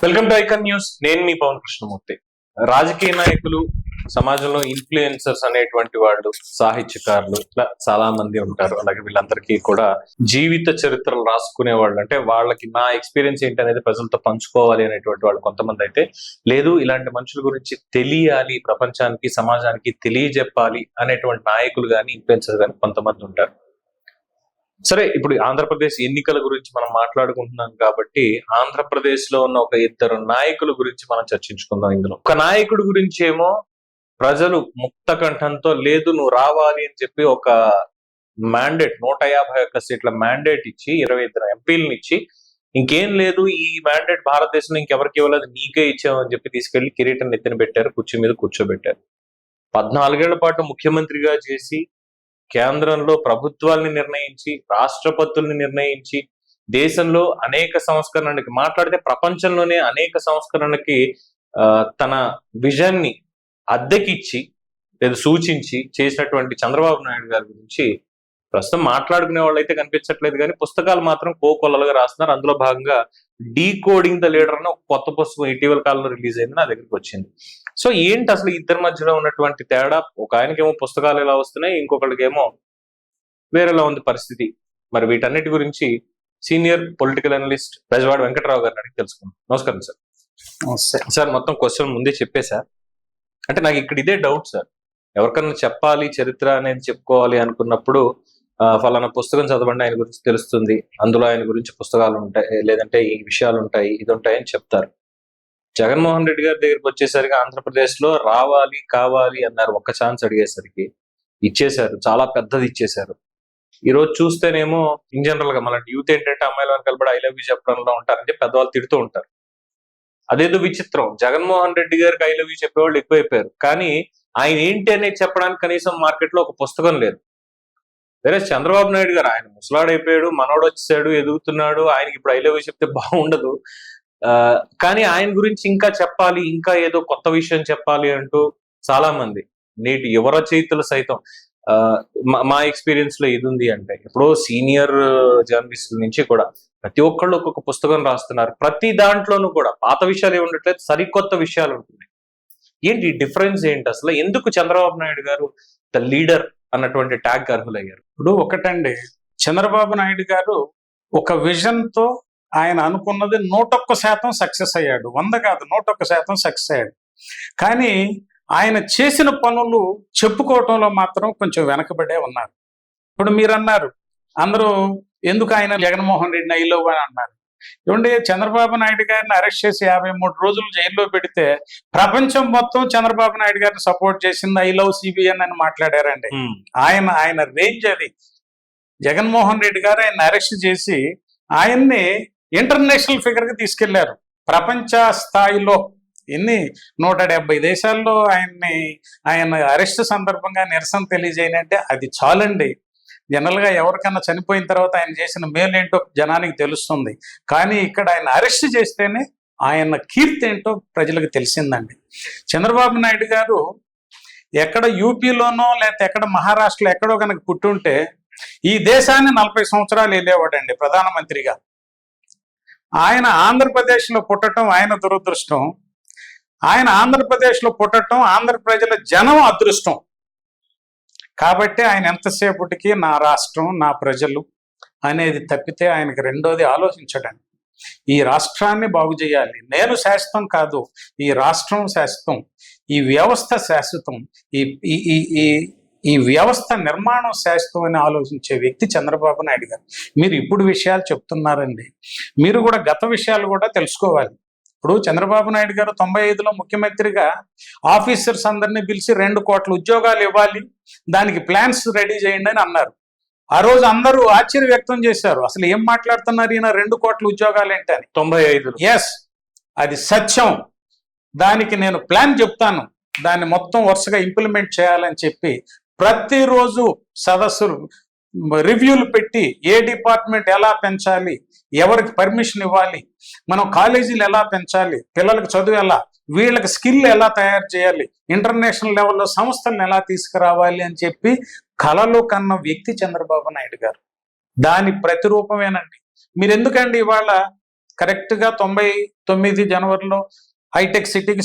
Welcome to icon news. నేను మీ పవన్ కృష్ణమూర్తి. రాజకీయ నాయకులు, సమాజంలో ఇన్ఫ్లుయెన్సర్స్ అనేటువంటి వాళ్ళు, సాహిత్యకారులు ఇట్లా చాలా మంది ఉంటారు. అలాగే వీళ్ళందరికీ కూడా జీవిత చరిత్రలు రాసుకునే వాళ్ళు, అంటే వాళ్ళకి నా ఎక్స్పీరియన్స్ ఏంటి అనేది ప్రజలతో పంచుకోవాలి అనేటువంటి వాళ్ళు కొంతమంది అయితే, లేదు ఇలాంటి మనుషుల గురించి తెలియాలి, ప్రపంచానికి సమాజానికి తెలియజెప్పాలి అనేటువంటి నాయకులు కానీ ఇన్ఫ్లుయెన్సర్స్ కానీ కొంతమంది ఉంటారు. సరే, ఇప్పుడు ఆంధ్రప్రదేశ్ ఎన్నికల గురించి మనం మాట్లాడుకుంటున్నాం కాబట్టి ఆంధ్రప్రదేశ్ లో ఉన్న ఒక ఇద్దరు నాయకుల గురించి మనం చర్చించుకుందాం. ఇందులో ఒక నాయకుడి గురించి ఏమో ప్రజలు ముక్త కంఠంతో లేదు నువ్వు రావాలి అని చెప్పి ఒక మ్యాండేట్ 151 సీట్ల మ్యాండేట్ ఇచ్చి 22 ఎంపీలను ఇచ్చి ఇంకేం లేదు ఈ మ్యాండేట్ భారతదేశంలో ఇంకెవరికి ఇవ్వలేదు నీకే ఇచ్చామని చెప్పి తీసుకెళ్లి కిరీటం నెత్తిన పెట్టారు, కుర్చీ మీద కూర్చోబెట్టారు. 14 ఏళ్ల పాటు ముఖ్యమంత్రిగా చేసి కేంద్రంలో ప్రభుత్వాల్ని నిర్ణయించి, రాష్ట్రపతుల్ని నిర్ణయించి, దేశంలో అనేక సంస్కరణలకి మాట్లాడితే ప్రపంచంలోనే అనేక సంస్కరణలకి తన విజన్ ని అద్దెకిచ్చి లేదా సూచించి చేసినటువంటి చంద్రబాబు నాయుడు గారి గురించి ప్రస్తుతం మాట్లాడుకునే వాళ్ళు అయితే కనిపించట్లేదు, కానీ పుస్తకాలు మాత్రం కోకొల్లలుగా రాస్తున్నారు. అందులో భాగంగా డీకోడింగ్ ద లీడర్ అని ఒక కొత్త పుస్తకం ఇటీవల కాలంలో రిలీజ్ అయింది, నా దగ్గరికి వచ్చింది. సో ఏంటి అసలు ఇద్దరి మధ్యలో ఉన్నటువంటి తేడా? ఒక ఆయనకేమో పుస్తకాలు ఎలా వస్తున్నాయి, ఇంకొకరికేమో వేరేలా ఉంది పరిస్థితి. మరి వీటన్నిటి గురించి senior political analyst Bezawada Venkatarao గారిని అడిగి తెలుసుకుందాం. నమస్కారం సార్. సార్, మొత్తం క్వశ్చన్ ముందే చెప్పేశారు. అంటే నాకు ఇక్కడ ఇదే డౌట్ సార్, ఎవరికన్నా చెప్పాలి చరిత్ర అనేది చెప్పుకోవాలి అనుకున్నప్పుడు ఫలానా పుస్తకం చదవండి, ఆయన గురించి తెలుస్తుంది, అందులో ఆయన గురించి పుస్తకాలు ఉంటాయి, లేదంటే ఈ విషయాలు ఉంటాయి, ఇది ఉంటాయని చెప్తారు. జగన్మోహన్ రెడ్డి గారి దగ్గరికి వచ్చేసరికి ఆంధ్రప్రదేశ్ లో రావాలి కావాలి అన్నారు, ఒక్క ఛాన్స్ అడిగేసరికి ఇచ్చేశారు, చాలా పెద్దది ఇచ్చేశారు. ఈ రోజు చూస్తేనేమో ఇన్ జనరల్ గా మన యూత్ ఏంటంటే అమ్మాయిలు కలబడి ఐ లవ్ యూ చెప్పడంలో ఉంటారంటే పెద్దవాళ్ళు తిడుతూ ఉంటారు. అదేదో విచిత్రం, జగన్మోహన్ రెడ్డి గారికి ఐ లవ్ యూ చెప్పేవాళ్ళు ఎక్కువైపోయారు, కానీ ఆయన ఏంటి అనేది చెప్పడానికి కనీసం మార్కెట్ లో ఒక పుస్తకం లేదు. వేరే చంద్రబాబు నాయుడు గారు ఆయన ముసలాడైపోయాడు, మనోడు వచ్చేసాడు, ఎదుగుతున్నాడు, ఆయనకి ఇప్పుడు ఐ లవ్ యూ చెప్తే బాగుండదు, కానీ ఆయన గురించి ఇంకా చెప్పాలి, ఇంకా ఏదో కొత్త విషయం చెప్పాలి అంటూ చాలా మంది నేటి యువ రచయితలు సైతం మా ఎక్స్పీరియన్స్ లో ఇది ఉంది అంటే ఇప్పుడు సీనియర్ జర్నలిస్టుల నుంచి కూడా ప్రతి ఒక్కళ్ళు ఒక్కొక్క పుస్తకం రాస్తున్నారు. ప్రతి దాంట్లోనూ కూడా పాత విషయాలు ఏముండట్లేదు, సరికొత్త విషయాలు ఉంటున్నాయి. ఏంటి డిఫరెన్స్ ఏంటి అసలు? ఎందుకు చంద్రబాబు నాయుడు గారు ద లీడర్ అన్నటువంటి ట్యాగ్ అర్హులయ్యారు? ఇప్పుడు ఒకటండి, చంద్రబాబు నాయుడు గారు ఒక విజన్ తో ఆయన అనుకున్నది 101% సక్సెస్ అయ్యాడు. 100 కాదు, 101% సక్సెస్ అయ్యాడు. కానీ ఆయన చేసిన పనులు చెప్పుకోవటంలో మాత్రం కొంచెం వెనకబడే ఉన్నారు. ఇప్పుడు మీరు అన్నారు, అందరూ ఎందుకు ఆయన జగన్మోహన్ రెడ్డిని ఐలో అని అన్నారు. ఏమంటే చంద్రబాబు నాయుడు గారిని అరెస్ట్ చేసి 53 రోజులు జైల్లో పెడితే ప్రపంచం మొత్తం చంద్రబాబు నాయుడు గారిని సపోర్ట్ చేసింది, ఐ లవ్ సిబిఎన్ అని మాట్లాడారండి. ఆయన రేంజ్ అది. జగన్మోహన్ రెడ్డి గారు ఆయన అరెస్ట్ చేసి ఆయన్ని ఇంటర్నేషనల్ ఫిగర్ కి తీసుకెళ్లారు. ప్రపంచ స్థాయిలో 170 దేశాల్లో ఆయన అరెస్ట్ సందర్భంగా నిరసన తెలియజేయనంటే అది చాలండి. జనరల్ గా ఎవరికన్నా చనిపోయిన తర్వాత ఆయన చేసిన మేలేంటో జనానికి తెలుస్తుంది, కానీ ఇక్కడ ఆయన అరెస్ట్ చేస్తేనే ఆయన కీర్తి ఏంటో ప్రజలకు తెలిసిందండి. చంద్రబాబు నాయుడు గారు ఎక్కడ యూపీలోనో లేకపోతే ఎక్కడ మహారాష్ట్రలో ఎక్కడో కనుక పుట్టుంటే ఈ దేశాన్ని 40 సంవత్సరాలు వెళ్ళేవాడండి ప్రధానమంత్రిగా. ఆయన ఆంధ్రప్రదేశ్లో పుట్టడం ఆయన దురదృష్టం, ఆయన ఆంధ్రప్రదేశ్లో పుట్టడం ఆంధ్ర ప్రజల జనం అదృష్టం. కాబట్టి ఆయన ఎంతసేపటికి నా రాష్ట్రం నా ప్రజలు అనేది తప్పితే ఆయనకి రెండోది ఆలోచించడండి. ఈ రాష్ట్రాన్ని బాగు చేయాలి, నేను శాశ్వతం కాదు, ఈ రాష్ట్రం శాశ్వతం, ఈ వ్యవస్థ శాశ్వతం, ఈ వ్యవస్థ నిర్మాణం శాశ్వతం అని ఆలోచించే వ్యక్తి చంద్రబాబు నాయుడు గారు. మీరు ఇప్పుడు విషయాలు చెప్తున్నారండి, మీరు కూడా గత విషయాలు కూడా తెలుసుకోవాలి. ఇప్పుడు చంద్రబాబు నాయుడు గారు 95లో ముఖ్యమంత్రిగా ఆఫీసర్స్ అందరినీ పిలిచి 2 కోట్ల ఉద్యోగాలు ఇవ్వాలి, దానికి ప్లాన్స్ రెడీ చేయండి అని అన్నారు. ఆ రోజు అందరూ ఆశ్చర్య వ్యక్తం చేశారు, అసలు ఏం మాట్లాడుతున్నారు ఈయన 2 కోట్ల ఉద్యోగాలు ఏంటని. 95 ఎస్, అది సత్యం. దానికి నేను ప్లాన్ చెప్తాను, దాన్ని మొత్తం వరుసగా ఇంప్లిమెంట్ చేయాలని చెప్పి ప్రతిరోజు సదస్సులు రివ్యూలు పెట్టి ఏ డిపార్ట్మెంట్ ఎలా పెంచాలి, ఎవరికి పర్మిషన్ ఇవ్వాలి, మనం కాలేజీలు ఎలా పెంచాలి, పిల్లలకు చదువు ఎలా, వీళ్ళకి స్కిల్ ఎలా తయారు చేయాలి, ఇంటర్నేషనల్ లెవెల్లో సంస్థలను ఎలా తీసుకురావాలి అని చెప్పి కలలు కన్న వ్యక్తి చంద్రబాబు నాయుడు గారు. దాని ప్రతిరూపమేనండి. మీరు ఎందుకండి ఇవాళ కరెక్ట్ గా 99 జనవరిలో హైటెక్ సిటీకి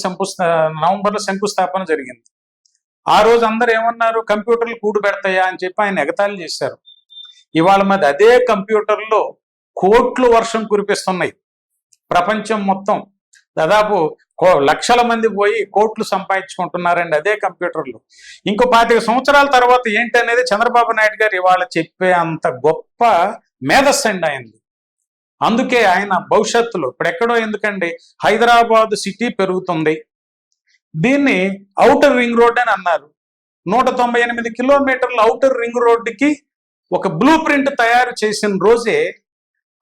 నవంబర్లో శంకుస్థాపన జరిగింది. ఆ రోజు అందరు ఏమన్నారు, కంప్యూటర్లు కూడు పెడతాయా అని చెప్పి ఆయన ఎగతాళి చేశారు. ఇవాళ మరి అదే కంప్యూటర్లో కోట్లు వర్షం కురిపిస్తున్నాయి. ప్రపంచం మొత్తం దాదాపు లక్షల మంది పోయి కోట్లు సంపాదించుకుంటున్నారండి అదే కంప్యూటర్లు. ఇంకో 25 సంవత్సరాల తర్వాత ఏంటి అనేది చంద్రబాబు నాయుడు గారు ఇవాళ చెప్పే అంత గొప్ప మేధస్సు అండి ఆయనది. అందుకే ఆయన భవిష్యత్తులో ఇప్పుడెక్కడో ఎందుకండి, హైదరాబాద్ సిటీ పెరుగుతుంది, దీన్ని ఔటర్ రింగ్ రోడ్ అని అన్నారు. 198 కిలోమీటర్ల ఔటర్ రింగ్ రోడ్డుకి ఒక బ్లూ ప్రింట్ తయారు చేసిన రోజే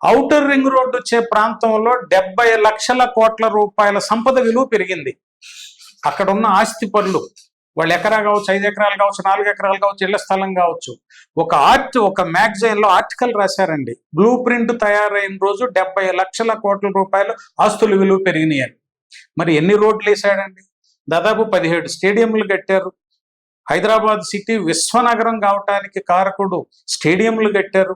ఔటర్ రింగ్ రోడ్డు వచ్చే ప్రాంతంలో 70 లక్షల కోట్ల రూపాయల సంపద విలువ పెరిగింది. అక్కడ ఉన్న ఆస్తి పనులు, వాళ్ళు ఎకరా కావచ్చు, 5 ఎకరాలు కావచ్చు, 4 ఎకరాలు కావచ్చు, ఇళ్ల స్థలం కావచ్చు, ఒక మ్యాగజైన్ లో ఆర్టికల్ రాశారండి. బ్లూ ప్రింట్ తయారైన రోజు 70 లక్షల కోట్ల రూపాయలు ఆస్తుల విలువ పెరిగినాయని. మరి ఎన్ని రోడ్లు వేసాడండి? దాదాపు 17 స్టేడియంలు కట్టారు. హైదరాబాద్ సిటీ విశ్వనగరం కావటానికి కారకుడు స్టేడియంలు కట్టారు,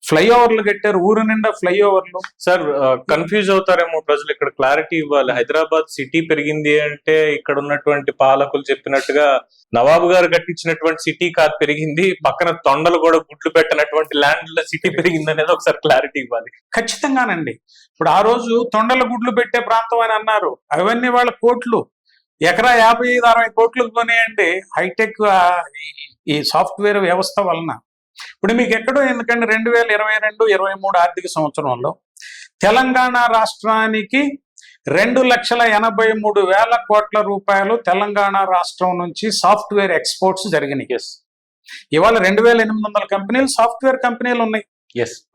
ఫ్లైఓవర్లు కట్టారు, ఊరు నిండా ఫ్లైఓవర్లు. సార్ కన్ఫ్యూజ్ అవుతారేమో ప్రజలు, ఇక్కడ క్లారిటీ ఇవ్వాలి. హైదరాబాద్ సిటీ పెరిగింది అంటే ఇక్కడ ఉన్నటువంటి పాలకులు చెప్పినట్టుగా నవాబు గారు కట్టించినటువంటి సిటీ కాదు పెరిగింది, పక్కన తొండలు కూడా గుడ్లు పెట్టినటువంటి ల్యాండ్ లో సిటీ పెరిగింది అనేది ఒకసారి క్లారిటీ ఇవ్వాలి. ఖచ్చితంగానండి. ఇప్పుడు ఆ రోజు తొండల గుడ్లు పెట్టే ప్రాంతం అని అన్నారు, అవన్నీ వాళ్ళ కోట్లు, ఎకరా 55-60 కోట్లకు కొనేయండి హైటెక్ ఈ సాఫ్ట్వేర్ వ్యవస్థ వలన. ఇప్పుడు మీకు ఎక్కడో ఎందుకంటే 2022-23 ఆర్థిక సంవత్సరంలో తెలంగాణ రాష్ట్రానికి 2,83,000 కోట్ల రూపాయలు తెలంగాణ రాష్ట్రం నుంచి సాఫ్ట్వేర్ ఎక్స్పోర్ట్స్ జరిగినాయి. ఇవాళ 2,800 కంపెనీలు సాఫ్ట్వేర్ కంపెనీలు ఉన్నాయి.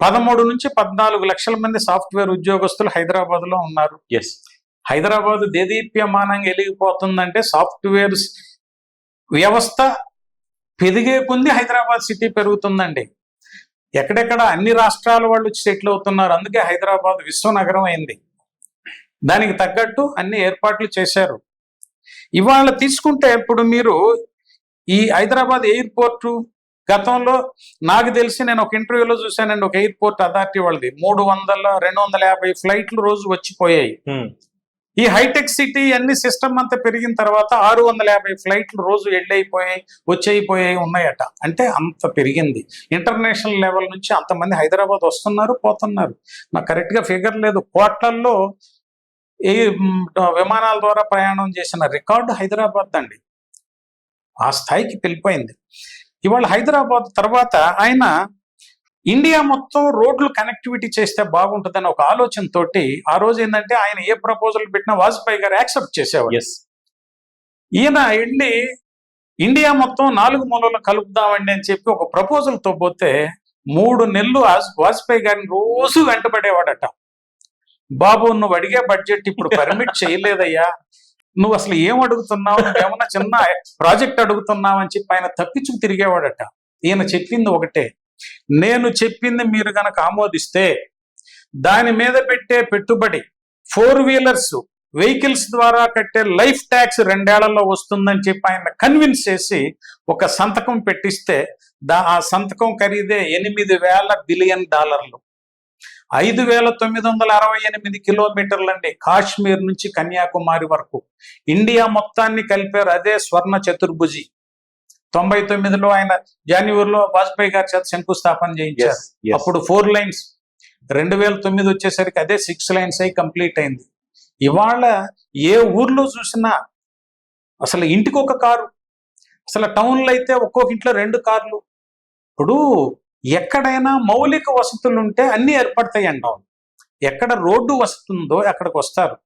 13 నుంచి 14 లక్షల మంది సాఫ్ట్వేర్ ఉద్యోగస్తులు హైదరాబాద్ లో ఉన్నారు. హైదరాబాద్ దేదీప్యమానంగా వెలిగిపోతుందంటే సాఫ్ట్వేర్ వ్యవస్థ పెరిగే కొంది హైదరాబాద్ సిటీ పెరుగుతుందండి. ఎక్కడెక్కడ అన్ని రాష్ట్రాల వాళ్ళు సెటిల్ అవుతున్నారు. అందుకే హైదరాబాద్ విశ్వనగరం అయింది. దానికి తగ్గట్టు అన్ని ఏర్పాట్లు చేశారు. ఇవాళ తీసుకుంటే ఇప్పుడు మీరు ఈ హైదరాబాద్ ఎయిర్పోర్టు గతంలో నాకు తెలిసి నేను ఒక ఇంటర్వ్యూలో చూశానండి, ఒక ఎయిర్పోర్ట్ అథారిటీ వాళ్ళది 300-250 ఫ్లైట్లు రోజు వచ్చిపోయాయి. ఈ హైటెక్ సిటీ అన్ని సిస్టమ్ అంతా పెరిగిన తర్వాత 650 ఫ్లైట్లు రోజు వచ్చేయిపోయాయి ఉన్నాయట. అంటే అంత పెరిగింది. ఇంటర్నేషనల్ లెవెల్ నుంచి అంతమంది హైదరాబాద్ వస్తున్నారు, పోతున్నారు. నాకు కరెక్ట్ గా ఫిగర్ లేదు. కోట్లల్లో ఈ విమానాల ద్వారా ప్రయాణం చేసిన రికార్డు హైదరాబాద్ అండి. ఆ స్థాయికి వెళ్ళిపోయింది. ఇవాళ హైదరాబాద్ తర్వాత ఆయన ఇండియా మొత్తం రోడ్లు కనెక్టివిటీ చేస్తే బాగుంటుందని ఒక ఆలోచనతోటి ఆ రోజు ఏంటంటే ఆయన ఏ ప్రపోజల్ పెట్టినా వాజ్పేయి గారు యాక్సెప్ట్ చేసేవారు. ఈయన వెళ్ళి ఇండియా మొత్తం 4 మూలలు కలుపుదామండి అని చెప్పి ఒక ప్రపోజల్తో పోతే 3 నెలలు వాజ్పేయి గారిని రోజు వెంటబడేవాడట. బాబు నువ్వు అడిగే బడ్జెట్ ఇప్పుడు పర్మిట్ చేయలేదయ్యా, నువ్వు అసలు ఏం అడుగుతున్నావు, నువ్వేమన్నా చిన్న ప్రాజెక్ట్ అడుగుతున్నావు అని చెప్పి ఆయన తప్పించుకు తిరిగేవాడట. ఈయన చెప్పింది ఒకటే, నేను చెప్పింది మీరు గనక ఆమోదిస్తే దాని మీద పెట్టే పెట్టుబడి 4 వీలర్స్ వెహికల్స్ ద్వారా కట్టే లైఫ్ ట్యాక్స్ 2 ఏళ్లలో వస్తుందని చెప్పి ఆయన కన్విన్స్ చేసి ఒక సంతకం పెట్టిస్తే ఆ సంతకం ఖరీదే $8,000 బిలియన్. 5,968 కిలోమీటర్లండి కాశ్మీర్ నుంచి కన్యాకుమారి వరకు ఇండియా మొత్తాన్ని కలిపారు. అదే స్వర్ణ చతుర్భుజి. 99లో ఆయన జనవరిలో వాజ్పేయి గారి చేత శంకుస్థాపన చేయించారు. అప్పుడు 4 లైన్స్, 2009 వచ్చేసరికి అదే 6 లైన్స్ అయి కంప్లీట్ అయింది. ఇవాళ ఏ ఊర్లో చూసినా అసలు ఇంటికి ఒక కారు, అసలు టౌన్లో అయితే ఒక్కొక్క ఇంట్లో 2 కార్లు. ఇప్పుడు ఎక్కడైనా మౌలిక వసతులు ఉంటే అన్ని ఏర్పడతాయి అంటాం. ఎక్కడ రోడ్డు వసతి ఉందో అక్కడికి వస్తారు,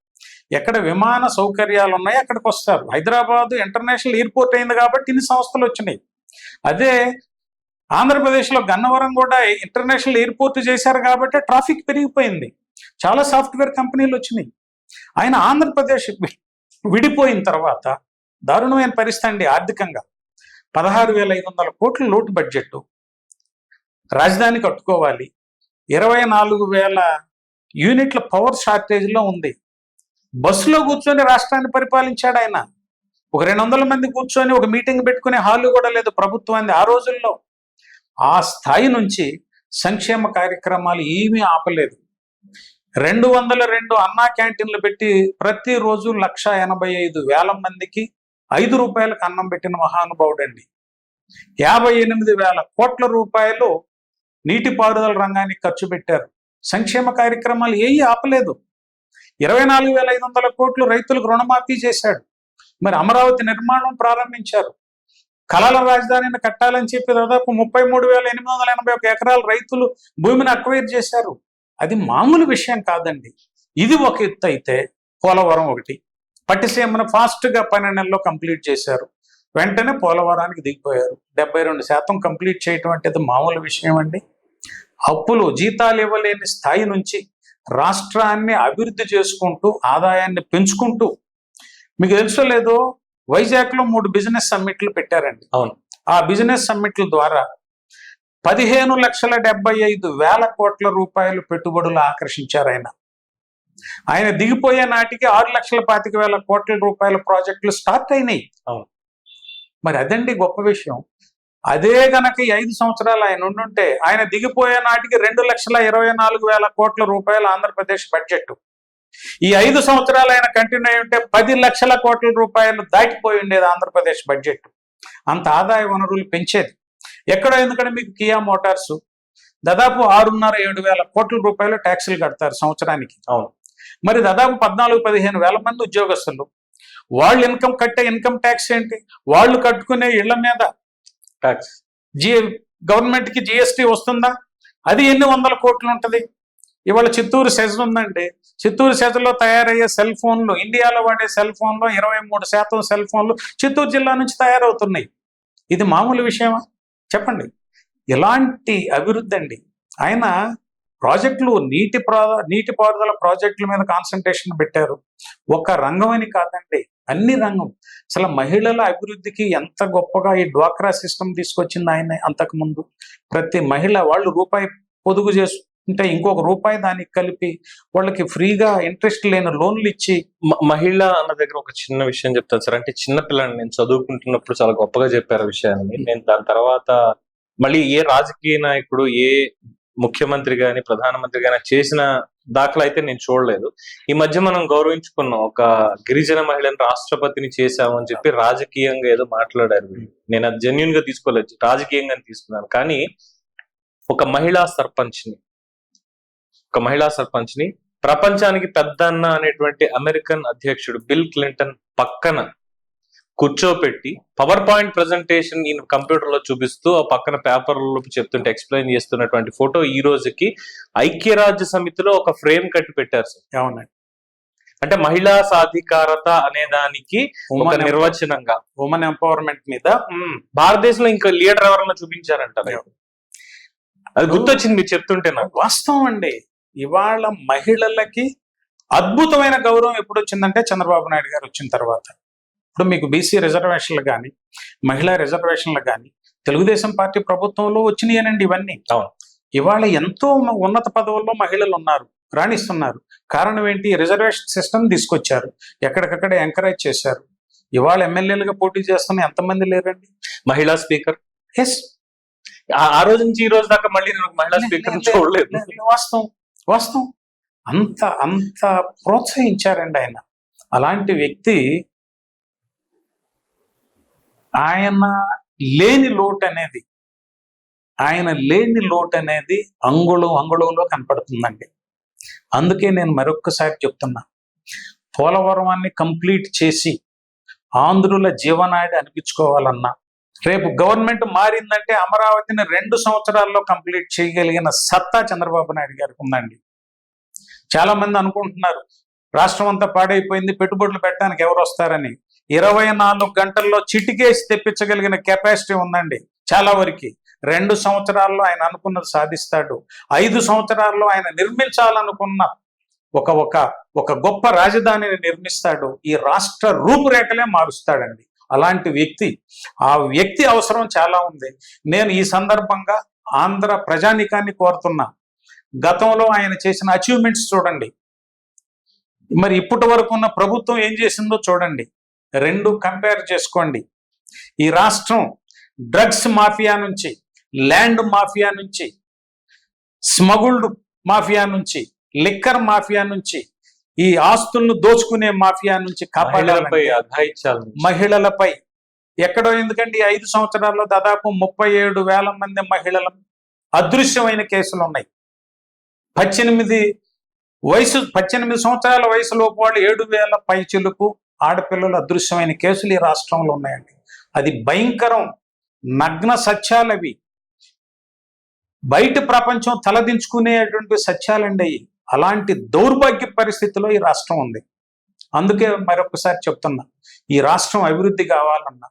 ఎక్కడ విమాన సౌకర్యాలు ఉన్నాయో అక్కడికి వస్తారు. హైదరాబాద్ ఇంటర్నేషనల్ ఎయిర్పోర్ట్ అయింది కాబట్టి ఇన్ని సంస్థలు వచ్చినాయి. అదే ఆంధ్రప్రదేశ్లో గన్నవరం కూడా ఇంటర్నేషనల్ ఎయిర్పోర్ట్ చేశారు కాబట్టి ట్రాఫిక్ పెరిగిపోయింది, చాలా సాఫ్ట్వేర్ కంపెనీలు వచ్చినాయి. ఆయన ఆంధ్రప్రదేశ్ విడిపోయిన తర్వాత దారుణమైన పరిస్థితి అండి. ఆర్థికంగా 16,500 కోట్ల లోటు బడ్జెట్, రాజధాని కట్టుకోవాలి, 24,000 యూనిట్ల పవర్ షార్టేజ్లో ఉంది. బస్సులో కూర్చొని రాష్ట్రాన్ని పరిపాలించాడు ఆయన. ఒక 200 మంది కూర్చొని ఒక మీటింగ్ పెట్టుకునే హాలు కూడా లేదు ప్రభుత్వాన్ని ఆ రోజుల్లో. ఆ స్థాయి నుంచి సంక్షేమ కార్యక్రమాలు ఏమీ ఆపలేదు. 202 అన్నా క్యాంటీన్లు పెట్టి ప్రతిరోజు 1,85,000 మందికి 5 రూపాయలకు అన్నం పెట్టిన మహానుభావుడు అండి. 58,000 కోట్ల రూపాయలు నీటిపారుదల రంగానికి ఖర్చు పెట్టారు. సంక్షేమ కార్యక్రమాలు ఏవి ఆపలేదు. 24,500 కోట్లు రైతులకు రుణమాఫీ చేశాడు. మరి అమరావతి నిర్మాణం ప్రారంభించారు. కళల రాజధానిని కట్టాలని చెప్పి దాదాపు 33,881 ఎకరాల రైతులు భూమిని అక్వైర్ చేశారు. అది మామూలు విషయం కాదండి. ఇది ఒక ఎత్తు అయితే, పోలవరం ఒకటి పట్టిసీమను ఫాస్ట్గా 12 నెలల్లో కంప్లీట్ చేశారు. వెంటనే పోలవరానికి దిగిపోయారు. 72% కంప్లీట్ చేయటం అంటే అది మామూలు విషయం అండి. అప్పులు జీతాలు ఇవ్వలేని స్థాయి నుంచి రాష్ట్రాన్ని అభివృద్ధి చేసుకుంటూ ఆదాయాన్ని పెంచుకుంటూ, మీకు తెలుసో లేదో వైజాగ్లో 3 బిజినెస్ సమ్మిట్లు పెట్టారండి. అవును. ఆ బిజినెస్ సమ్మిట్ల ద్వారా 15,75,000 కోట్ల రూపాయలు పెట్టుబడులు ఆకర్షించారు. ఆయన దిగిపోయే నాటికి 6,25,000 కోట్ల రూపాయల ప్రాజెక్టులు స్టార్ట్ అయినాయి. అవును. మరి అదండి గొప్ప విషయం. అదే గనక ఈ 5 సంవత్సరాలు ఆయన ఉండుంటే, ఆయన దిగిపోయే నాటికి 2,24,000 కోట్ల రూపాయలు ఆంధ్రప్రదేశ్ బడ్జెట్. ఈ 5 సంవత్సరాలు ఆయన కంటిన్యూ అయి ఉంటే 10 లక్షల కోట్ల రూపాయలు దాటిపోయి ఉండేది ఆంధ్రప్రదేశ్ బడ్జెట్. అంత ఆదాయ వనరులు పెంచేది ఎక్కడో. ఎందుకంటే మీకు కియా మోటార్స్ దాదాపు 6,500-7,000 కోట్ల రూపాయలు ట్యాక్సులు కడతారు సంవత్సరానికి. అవును. మరి దాదాపు 14,000-15,000 మంది ఉద్యోగస్తులు. వాళ్ళు కట్టే ఇన్కమ్ ట్యాక్స్ ఏంటి? వాళ్ళు కట్టుకునే ఇళ్ల మీద ట్యాక్స్ గవర్నమెంట్ కి జిఎస్టీ వస్తుందా? అది ఎన్ని వందల కోట్లు ఉంటుంది. ఇవాళ చిత్తూరు సెజ్ ఉందండి. చిత్తూరు సెజ్లో తయారయ్యే సెల్ ఫోన్లు, ఇండియాలో వాడే సెల్ ఫోన్లో 23% సెల్ ఫోన్లు చిత్తూరు జిల్లా నుంచి తయారవుతున్నాయి. ఇది మామూలు విషయమా చెప్పండి? ఇలాంటి అభివృద్ధి అండి. ఆయన ప్రాజెక్టులు, నీటిపారుదల ప్రాజెక్టుల మీద కాన్సన్ట్రేషన్ పెట్టారు. ఒక రంగం అని కాదండి, అన్ని రంగం. అసలు మహిళల అభివృద్ధికి ఎంత గొప్పగా ఈ డ్వాక్రా సిస్టమ్ తీసుకొచ్చింది ఆయన. అంతకుముందు ప్రతి మహిళ వాళ్ళు రూపాయి పొదుగు చేసుకుంటే ఇంకొక రూపాయి దానికి కలిపి వాళ్ళకి ఫ్రీగా ఇంట్రెస్ట్ లేని లోన్లు ఇచ్చి. మహిళ అన్న దగ్గర ఒక చిన్న విషయం చెప్తాను సార్. అంటే చిన్నపిల్లని నేను చదువుకుంటున్నప్పుడు చాలా గొప్పగా చెప్పారు విషయాన్ని. నేను దాని తర్వాత మళ్ళీ ఏ రాజకీయ నాయకుడు, ఏ ముఖ్యమంత్రి గాని ప్రధానమంత్రి గాని చేసిన దాఖలా అయితే నేను చూడలేదు. ఈ మధ్య మనం గౌరవించుకున్నాం, ఒక గిరిజన మహిళను రాష్ట్రపతిని చేశామని చెప్పి రాజకీయంగా ఏదో మాట్లాడారు. నేను అది జెన్యున్ గా తీసుకోలేదు, రాజకీయంగా తీసుకున్నాను. కానీ ఒక మహిళా సర్పంచ్ని ప్రపంచానికి పెద్దన్న అనేటువంటి అమెరికన్ అధ్యక్షుడు బిల్ క్లింటన్ పక్కన కూర్చోపెట్టి పవర్ పాయింట్ ప్రజెంటేషన్ ఈయన కంప్యూటర్ లో చూపిస్తూ ఆ పక్కన పేపర్లో చెప్తుంటే ఎక్స్ప్లెయిన్ చేస్తున్నటువంటి ఫోటో ఈ రోజుకి ఐక్యరాజ్య సమితిలో ఒక ఫ్రేమ్ కట్టి పెట్టారు సార్. అవునండి. అంటే మహిళా సాధికారత అనే దానికి ఒక నిర్వచనంగా, ఉమెన్ ఎంపవర్మెంట్ మీద భారతదేశంలో ఇంకా లీడర్ ఎవరన్నా చూపించారంట. అది గుర్తొచ్చింది మీరు చెప్తుంటే నాకు. వాస్తవం అండి. ఇవాళ మహిళలకి అద్భుతమైన గౌరవం ఎప్పుడు వచ్చిందంటే చంద్రబాబు నాయుడు గారు వచ్చిన తర్వాత. ఇప్పుడు మీకు బీసీ రిజర్వేషన్లు కానీ, మహిళా రిజర్వేషన్లు కానీ తెలుగుదేశం పార్టీ ప్రభుత్వంలో వచ్చినాయనండి ఇవన్నీ. ఇవాళ ఎంతో ఉన్నత పదవుల్లో మహిళలు ఉన్నారు, రాణిస్తున్నారు. కారణం ఏంటి? రిజర్వేషన్ సిస్టమ్ తీసుకొచ్చారు, ఎక్కడికక్కడ ఎంకరేజ్ చేశారు. ఇవాళ ఎమ్మెల్యేలుగా పోటీ చేస్తున్న ఎంతమంది లేరండి? మహిళా స్పీకర్. ఎస్. ఆ రోజు నుంచి ఈ రోజు దాకా మళ్ళీ నేను మహిళా స్పీకర్ చూడలేదు. వాస్తవం. అంత ప్రోత్సహించారండి ఆయన. అలాంటి వ్యక్తి, ఆయన లేని లోటు అనేది అంగుళంలో కనపడుతుందండి. అందుకే నేను మరొక్కసారి చెప్తున్నా, పోలవరాన్ని కంప్లీట్ చేసి ఆంధ్రుల జీవనాడి అనిపించుకోవాలన్నా, రేపు గవర్నమెంట్ మారిందంటే అమరావతిని 2 సంవత్సరాల్లో కంప్లీట్ చేయగలిగిన సత్తా చంద్రబాబు నాయుడు గారికి ఉందండి. చాలా మంది అనుకుంటున్నారు రాష్ట్రం అంతా పాడైపోయింది, పెట్టుబడులు పెట్టడానికి ఎవరు వస్తారని. 24 గంటల్లో చిటికేసి తెప్పించగలిగిన కెపాసిటీ ఉందండి చాలా వరకు. 2 సంవత్సరాల్లో ఆయన అనుకున్నది సాధిస్తాడు. 5 సంవత్సరాల్లో ఆయన నిర్మించాలనుకున్న ఒక గొప్ప రాజధానిని నిర్మిస్తాడు. ఈ రాష్ట్ర రూపురేఖలే మారుస్తాడండి. అలాంటి వ్యక్తి, ఆ వ్యక్తి అవసరం చాలా ఉంది. నేను ఈ సందర్భంగా ఆంధ్ర ప్రజానీకాన్ని కోరుతున్నా, గతంలో ఆయన చేసిన అచీవ్మెంట్స్ చూడండి, మరి ఇప్పటి వరకు ఉన్న ప్రభుత్వం ఏం చేసిందో చూడండి, 2 కంపేర్ చేసుకోండి. ఈ రాష్ట్రం డ్రగ్స్ మాఫియా నుంచి, ల్యాండ్ మాఫియా నుంచి, స్మగుల్డ్ మాఫియా నుంచి, లిక్కర్ మాఫియా నుంచి, ఈ ఆస్తులను దోచుకునే మాఫియా నుంచి మహిళలపై కాపాడాలంటే అఘాయిత్యాలు మహిళలపై ఎక్కడో ఎందుకండి 5 సంవత్సరాల్లో దాదాపు 37,000 మంది మహిళలు అదృశ్యమైన కేసులు ఉన్నాయి. 18 సంవత్సరాల వయసులోపు వాళ్ళు 7,000 పైచిలకు ఆడపిల్లలు అదృశ్యమైన కేసులు ఈ రాష్ట్రంలో ఉన్నాయండి. అది భయంకరం, నగ్న సత్యాలవి, బయట ప్రపంచం తలదించుకునేటువంటి సత్యాలండి అవి. అలాంటి దౌర్భాగ్య పరిస్థితిలో ఈ రాష్ట్రం ఉంది. అందుకే మరొకసారి చెప్తున్నా, ఈ రాష్ట్రం అభివృద్ధి కావాలన్నా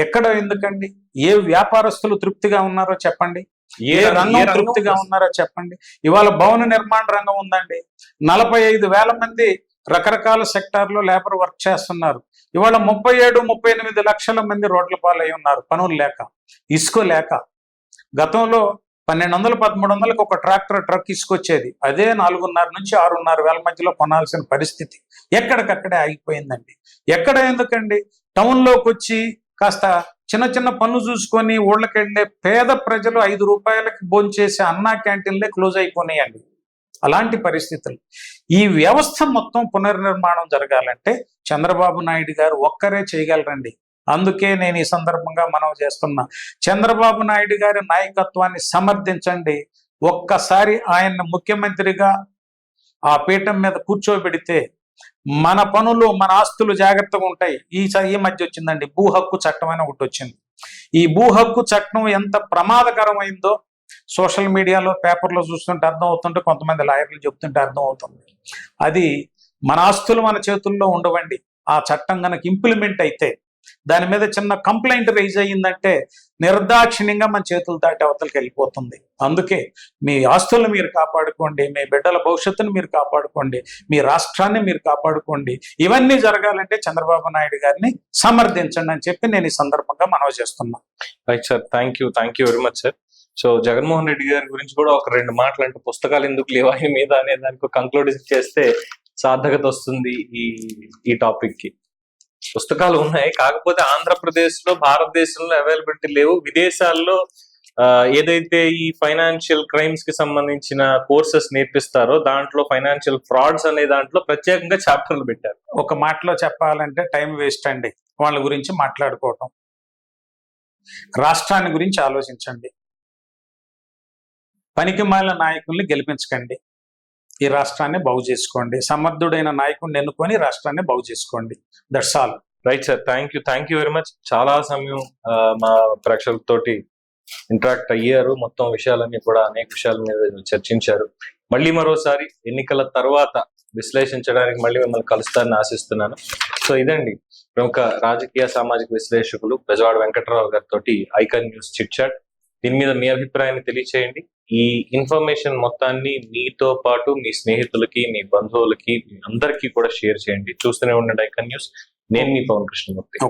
ఎక్కడ ఎందుకండి, ఏ వ్యాపారస్తులు తృప్తిగా ఉన్నారో చెప్పండి, ఏ రంగం తృప్తిగా ఉన్నారో చెప్పండి. ఇవాళ భవన నిర్మాణ రంగం ఉందండి, 45,000 మంది రకరకాల సెక్టార్లో లేబర్ వర్క్ చేస్తున్నారు. ఇవాళ 37-38 లక్షల మంది రోడ్ల పాలై ఉన్నారు పనులు లేక, ఇసుక లేక. గతంలో 1,200-1,300కి ఒక ట్రక్ ఇసుకొచ్చేది, అదే 4,500 నుంచి 6,500 మధ్యలో కొనాల్సిన పరిస్థితి ఎక్కడికక్కడే ఆగిపోయిందండి. ఎక్కడ ఎందుకండి, టౌన్లోకి వచ్చి కాస్త చిన్న చిన్న పనులు చూసుకొని ఊళ్ళకి వెళ్ళే పేద ప్రజలు 5 రూపాయలకి భోంచేసే అన్నా క్యాంటీన్లే క్లోజ్ అయిపోయినాయండి. అలాంటి పరిస్థితులు. ఈ వ్యవస్థ మొత్తం పునర్నిర్మాణం జరగాలంటే చంద్రబాబు నాయుడు గారు ఒక్కరే చేయగలరండి. అందుకే నేను ఈ సందర్భంగా మనవి చేస్తున్నా, చంద్రబాబు నాయుడు గారి నాయకత్వాన్ని సమర్థించండి. ఒక్కసారి ఆయన్ని ముఖ్యమంత్రిగా ఆ పీఠం మీద కూర్చోబెడితే మన పనులు, మన ఆస్తులు జాగ్రత్తగా ఉంటాయి. ఈ మధ్య వచ్చిందండి భూ హక్కు చట్టం అని ఒకటి వచ్చింది. ఈ భూ హక్కు చట్టం ఎంత ప్రమాదకరమైందో సోషల్ మీడియాలో, పేపర్లో చూస్తుంటే అర్థం అవుతుంటే, కొంతమంది లాయర్లు చెప్తుంటే అర్థం అవుతుంది. అది మన ఆస్తులు మన చేతుల్లో ఉండవండి. ఆ చట్టం కనుక ఇంప్లిమెంట్ అయితే, దాని మీద చిన్న కంప్లైంట్ రైజ్ అయ్యిందంటే నిర్దాక్షిణ్యంగా మన చేతులు దాటి అవతలకి వెళ్ళిపోతుంది. అందుకే మీ ఆస్తులను మీరు కాపాడుకోండి, మీ బిడ్డల భవిష్యత్తును మీరు కాపాడుకోండి, మీ రాష్ట్రాన్ని మీరు కాపాడుకోండి. ఇవన్నీ జరగాలంటే చంద్రబాబు నాయుడు గారిని సమర్థించండి అని చెప్పి నేను ఈ సందర్భంగా మనవి చేస్తున్నా. Right sir, thank you very much sir. So Jaganmohan Reddy గారి గురించి కూడా ఒక 2 మాటలు, అంటే పుస్తకాలు ఎందుకు లేవు ఆయన మీద అనే దానికి కంక్లూడ్ చేస్తే సార్థకత వస్తుంది ఈ టాపిక్ కి. పుస్తకాలు ఉన్నాయి, కాకపోతే ఆంధ్రప్రదేశ్ లో, భారతదేశంలో అవైలబిలిటీ లేవు. విదేశాల్లో ఏదైతే ఈ ఫైనాన్షియల్ క్రైమ్స్ కి సంబంధించిన కోర్సెస్ నేర్పిస్తారో దాంట్లో ఫైనాన్షియల్ ఫ్రాడ్స్ అనే దాంట్లో ప్రత్యేకంగా చాప్టర్లు పెట్టారు. ఒక మాటలో చెప్పాలంటే టైం వేస్ట్ అండి వాళ్ళ గురించి మాట్లాడుకోవటం. రాష్ట్రాన్ని గురించి ఆలోచించండి, పనికిమాలిన నాయకుల్ని గెలిపించకండి, ఈ రాష్ట్రాన్ని బాగు చేసుకోండి. సమర్థుడైన నాయకుడిని ఎన్నుకొని రాష్ట్రాన్ని బాగు చేసుకోండి. That's all. Right sir, thank you very much. చాలా సమయం మా ప్రేక్షకులతోటి ఇంటరాక్ట్ అయ్యారు, మొత్తం విషయాలన్నీ కూడా అనేక విషయాల మీద చర్చించారు. మళ్ళీ మరోసారి ఎన్నికల తర్వాత విశ్లేషించడానికి మళ్ళీ మిమ్మల్ని కలుస్తారని ఆశిస్తున్నాను. సో ఇదండి ప్రముఖ రాజకీయ సామాజిక విశ్లేషకులు బెజవాడ వెంకట్రావు గారితో ఐకాన్ న్యూస్ చిట్ చాట్. దీని మీద మీ అభిప్రాయాన్ని తెలియచేయండి. ఈ ఇన్ఫర్మేషన్ మొత్తాన్ని మీతో పాటు మీ స్నేహితులకి, మీ బంధువులకి, అందరికీ కూడా షేర్ చేయండి. చూస్తూనే ఉండండి ఐకాన్ న్యూస్. నేను మీ పవన్ కృష్ణమూర్తి.